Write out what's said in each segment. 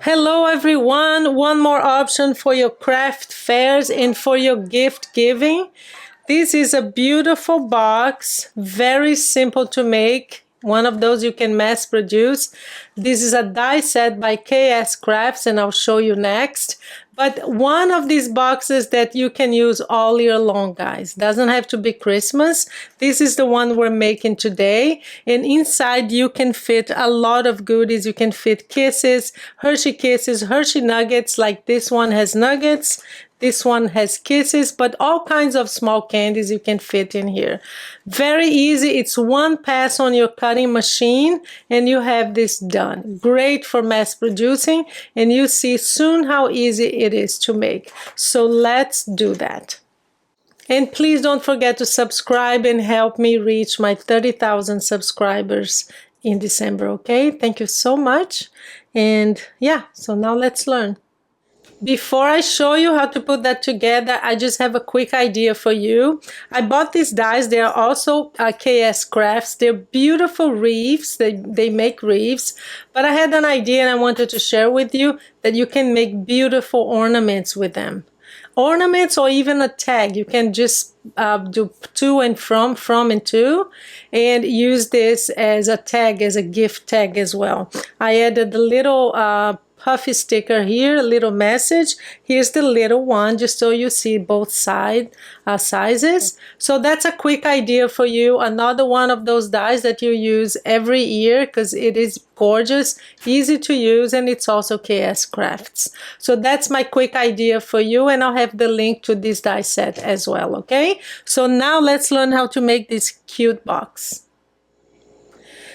Hello everyone, one more option for your craft fairs and for your gift giving. This is a beautiful box, very simple to make. One of those you can mass produce. This is a die set by KS Crafts and I'll show you next. But one of these boxes that you can use all year long, guys. Doesn't have to be Christmas. This is the one we're making today. And inside you can fit a lot of goodies. You can fit Kisses, Hershey Nuggets, like this one has nuggets. This one has Kisses, but all kinds of small candies you can fit in here. Very easy. It's one pass on your cutting machine and you have this done. Great for mass producing, and you see soon how easy it is to make. So let's do that. And please don't forget to subscribe and help me reach my 30,000 subscribers in December, okay? Thank you so much. And yeah, so now let's learn. Before I show you how to put that together, I just have a quick idea for you. I bought these dies. They are also KS Crafts. They're beautiful wreaths. They make wreaths. But I had an idea and I wanted to share with you that you can make beautiful ornaments with them. Ornaments or even a tag. You can just do to and from and to, and use this as a tag, as a gift tag as well. I added a little puffy sticker here, a little message. Here's the little one, just so you see both sizes. So that's a quick idea for you. Another one of those dies that you use every year because it is gorgeous, easy to use, and it's also KS Crafts. So that's my quick idea for you, and I'll have the link to this die set as well, okay? So now let's learn how to make this cute box.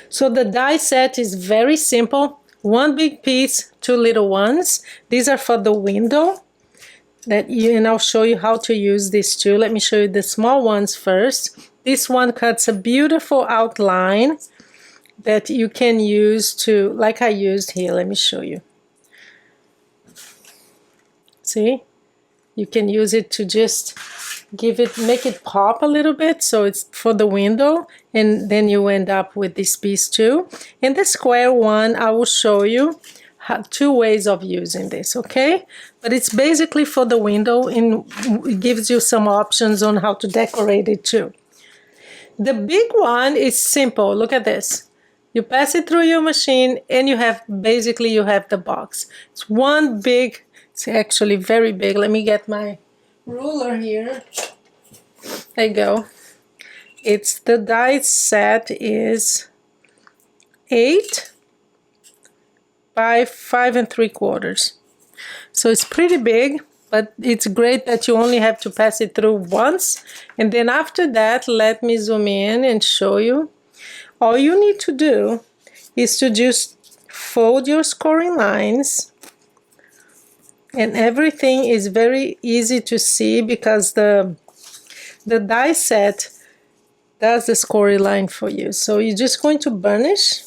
So the die set is very simple. One big piece, two little ones. These are for the window. And I'll show you how to use these two. Let me show you the small ones first. This one cuts a beautiful outline that you can use to, like I used here. Let me show you. See? You can use it to just make it pop a little bit, so it's for the window, and then you end up with this piece too. And the square one, I will show you two ways of using this, okay? But it's basically for the window, and it gives you some options on how to decorate it too. The big one is simple. Look at this. You pass it through your machine and you have the box. It's one big, it's actually very big. Let me get my ruler here. There you go. It's the die set is 8 by 5 3/4. So it's pretty big, but it's great that you only have to pass it through once. And then after that, let me zoom in and show you. All you need to do is to just fold your scoring lines. And everything is very easy to see because the die set does the scoring line for you. So you're just going to burnish.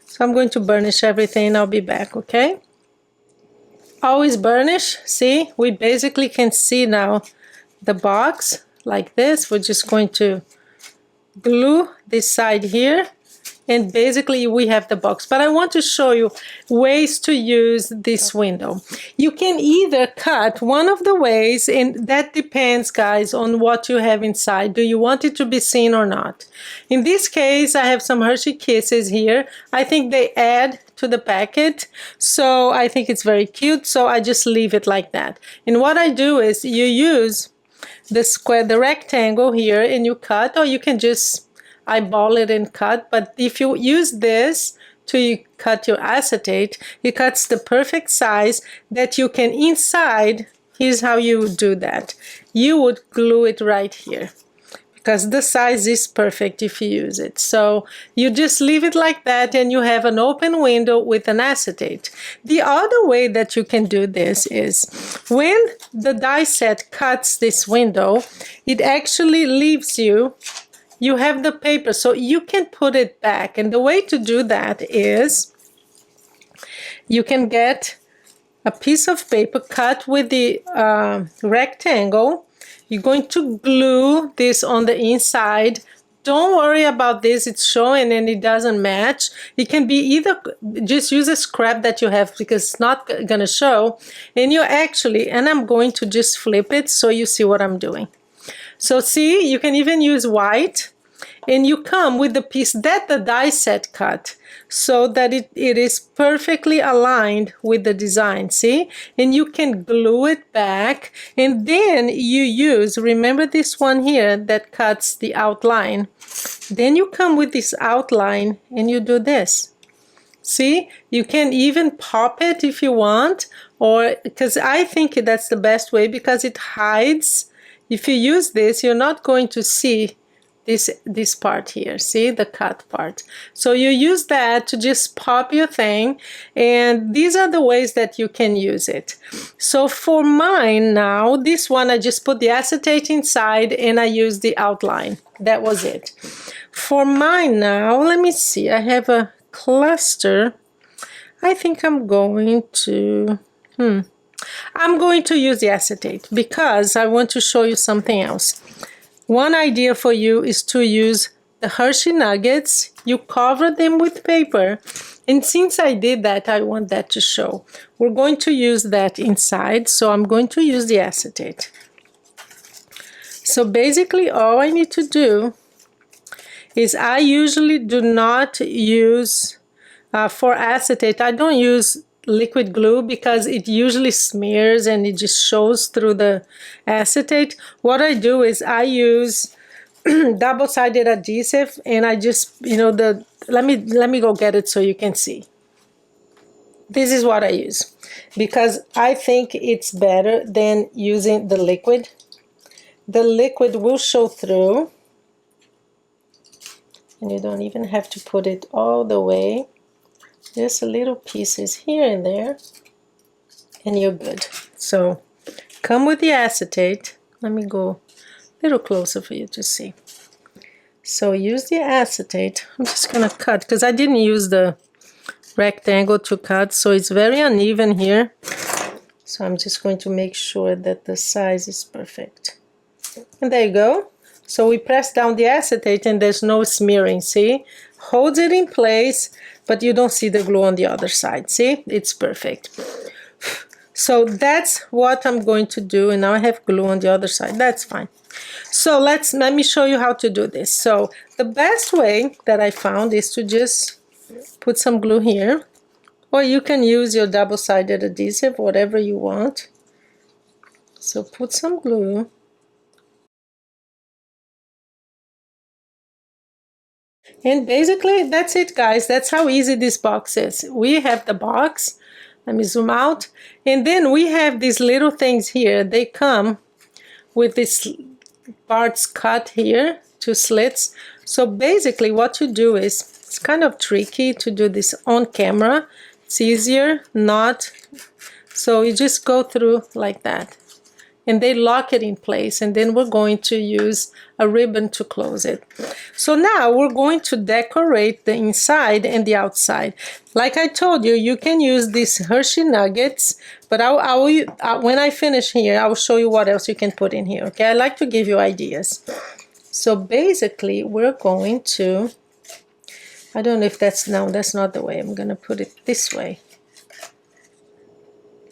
So I'm going to burnish everything. I'll be back, okay? Always burnish. See, we basically can see now the box like this. We're just going to glue this side here. And basically we have the box. But I want to show you ways to use this window. You can either cut one of the ways, and that depends, guys, on what you have inside. Do you want it to be seen or not? In this case, I have some Hershey Kisses here. I think they add to the packet, so I think it's very cute, so I just leave it like that. And what I do is you use the rectangle here and you cut, or you can just eyeball it and cut. But if you use this to cut your acetate, it cuts the perfect size that you can inside. Here's how you would do that. You would glue it right here because the size is perfect if you use it. So you just leave it like that and you have an open window with an acetate. The other way that you can do this is when the die set cuts this window, it actually leaves you have the paper, so you can put it back. And the way to do that is you can get a piece of paper, cut with the rectangle. You're going to glue this on the inside don't worry about this, it's showing and it doesn't match. It can be either, just use a scrap that you have because it's not gonna show. And you actually, and I'm going to just flip it so you see what I'm doing. So see, you can even use white, and you come with the piece that the die set cut so that it is perfectly aligned with the design, see? And you can glue it back, and then you use, remember this one here that cuts the outline. Then you come with this outline and you do this. See, you can even pop it if you want, or because I think that's the best way because it hides. If you use this, you're not going to see this part here, see the cut part. So you use that to just pop your thing, and these are the ways that you can use it. So for mine now, this one I just put the acetate inside and I used the outline. That was it. For mine now, let me see, I have a cluster. I think I'm going to use the acetate because I want to show you something else. One idea for you is to use the Hershey nuggets. You cover them with paper, and since I did that, I want that to show. We're going to use that inside, so I'm going to use the acetate. So basically all I need to do is I usually do not use, for acetate, I don't use liquid glue because it usually smears and it just shows through the acetate. What I do is I use double-sided adhesive, and I just, you know, let me go get it so you can see. This is what I use because I think it's better than using the liquid. The liquid will show through, and you don't even have to put it all the way. Just a little pieces here and there, and you're good. So come with the acetate. Let me go a little closer for you to see. So use the acetate. I'm just gonna cut because I didn't use the rectangle to cut, so it's very uneven here. So I'm just going to make sure that the size is perfect. And there you go. So we press down the acetate and there's no smearing, see? Holds it in place, but you don't see the glue on the other side, see? It's perfect. So that's what I'm going to do, and now I have glue on the other side. That's fine. So let me show you how to do this. So the best way that I found is to just put some glue here, or you can use your double-sided adhesive, whatever you want. So put some glue. And basically, that's it, guys. That's how easy this box is. We have the box. Let me zoom out. And then we have these little things here. They come with these parts cut here, 2 slits. So basically, what you do is, it's kind of tricky to do this on camera. It's easier not. So you just go through like that. And they lock it in place, and then we're going to use a ribbon to close it. So now we're going to decorate the inside and the outside. Like I told you, you can use these Hershey nuggets, but when I finish here, I will show you what else you can put in here, okay? I like to give you ideas. So basically, we're going to, I don't know if that's, no, that's not the way. I'm gonna put it this way.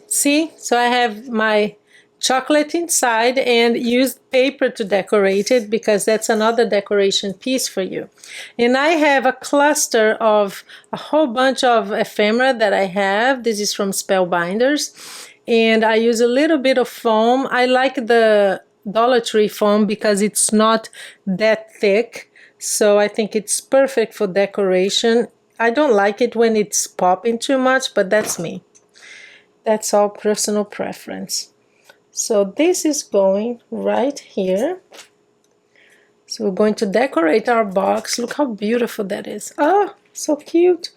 See, so I have my chocolate inside and use paper to decorate it because that's another decoration piece for you. And I have a cluster of a whole bunch of ephemera that I have. This is from Spellbinders, and I use a little bit of foam. I like the Dollar Tree foam because it's not that thick, so I think it's perfect for decoration. I don't like it when it's popping too much, but that's me. That's all personal preference. So this is going right here. So we're going to decorate our box. Look how beautiful that is. Oh, so cute.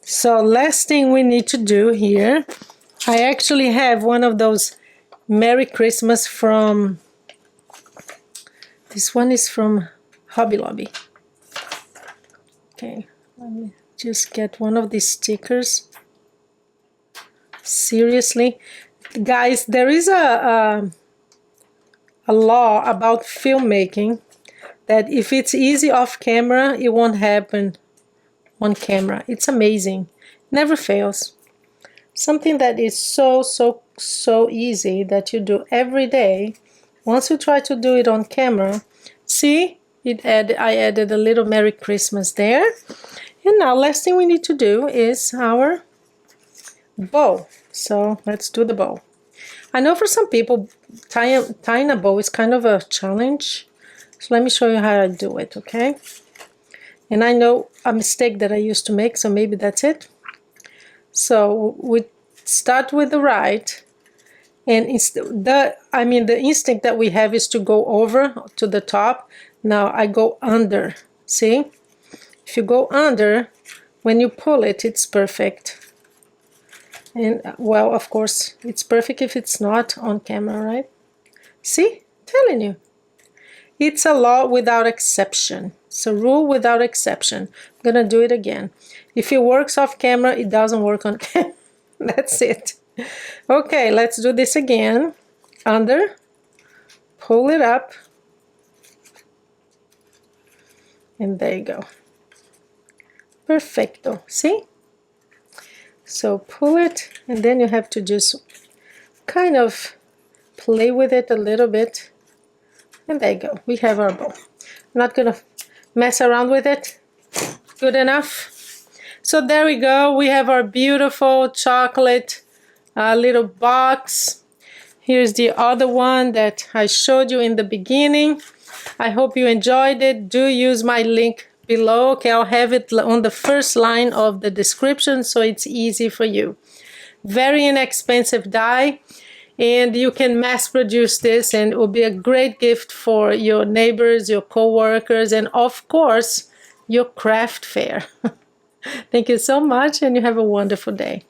So last thing we need to do here, I actually have one of those Merry Christmas from, this one is from Hobby Lobby. Okay, let me just get one of these stickers. Seriously, guys, there is a a law about filmmaking, that if it's easy off camera, it won't happen on camera. It's amazing. Never fails. Something that is so easy that you do every day. Once you try to do it on camera, see, I added a little Merry Christmas there. And now last thing we need to do is our bow. So let's do the bow. I know for some people tying a bow is kind of a challenge. So let me show you how I do it, okay? And I know a mistake that I used to make, so maybe that's it. So we start with the right, and the instinct that we have is to go over to the top. Now I go under, see? If you go under, when you pull it, it's perfect. And well, of course, it's perfect if it's not on camera, right? See? Telling you. It's a law without exception. It's a rule without exception. I'm gonna do it again. If it works off camera, it doesn't work on camera. That's it. Okay, let's do this again. Under, pull it up, and there you go. Perfecto. See? So pull it, and then you have to just kind of play with it a little bit. And there you go. We have our bow. I'm not gonna mess around with it. Good enough. So there we go. We have our beautiful chocolate little box. Here's the other one that I showed you in the beginning. I hope you enjoyed it. Do use my link below. Okay, I'll have it on the first line of the description so it's easy for you. Very inexpensive die. And you can mass produce this, and it will be a great gift for your neighbors, your co-workers, and of course, your craft fair. Thank you so much, and you have a wonderful day.